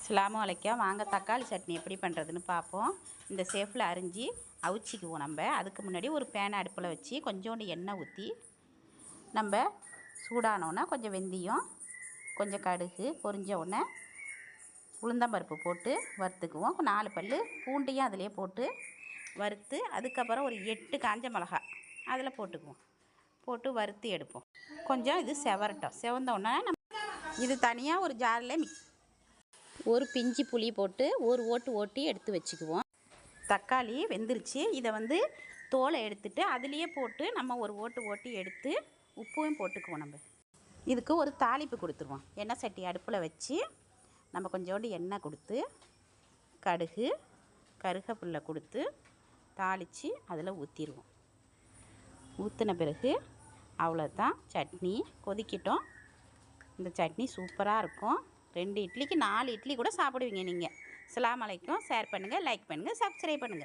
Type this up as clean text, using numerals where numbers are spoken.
அஸ்ஸலாமு அலைக்கும். வாங்க தக்காளி சட்னி எப்படி பண்ணுறதுன்னு பார்ப்போம். இந்த சேஃபில் அரிஞ்சு அவிச்சிக்குவோம். நம்ம அதுக்கு முன்னாடி ஒரு பேனை அடுப்பில் வச்சு கொஞ்சோண்டு எண்ணெய் ஊற்றி நம்ம சூடானோன்னா கொஞ்சம் வெந்தயம், கொஞ்சம் கடுகு பொரிஞ்ச உடனே உளுந்தம்பருப்பு போட்டு வறுத்துக்குவோம். 4 பல் பூண்டையும் அதிலே போட்டு வறுத்து அதுக்கப்புறம் ஒரு 8 காஞ்ச மிளகா அதில் போட்டுக்குவோம். போட்டு வறுத்து எடுப்போம். கொஞ்சம் இது செவரட்டும். செவந்தோடனே இது தனியாக ஒரு ஜாரில் ஒரு பிஞ்சு புளி போட்டு ஒரு ஓட்டி எடுத்து வச்சுக்குவோம். தக்காளி வெந்துருச்சு. இதை தோலை எடுத்துட்டு அதுலேயே போட்டு நம்ம ஒரு ஓட்டி எடுத்து உப்பும் போட்டுக்குவோம். நம்ம இதுக்கு ஒரு தாளிப்பு கொடுத்துருவோம். எண்ணெய் சட்டி அடுப்பில் வச்சு நம்ம கொஞ்சோண்டு எண்ணெய் கொடுத்து கடுகு கருகப்பில்லை கொடுத்து தாளித்து அதில் ஊற்றிடுவோம். ஊற்றின பிறகு அவ்வளோதான், சட்னி கொதிக்கிட்டோம். இந்த சட்னி சூப்பராக இருக்கும். 2 இட்லிக்கு 4 இட்லி கூட சாப்பிடுவீங்க நீங்கள். அஸ்ஸலாமு அலைக்கும். ஷேர் பண்ணுங்கள், லைக் பண்ணுங்கள், சப்ஸ்கிரைப் பண்ணுங்கள்.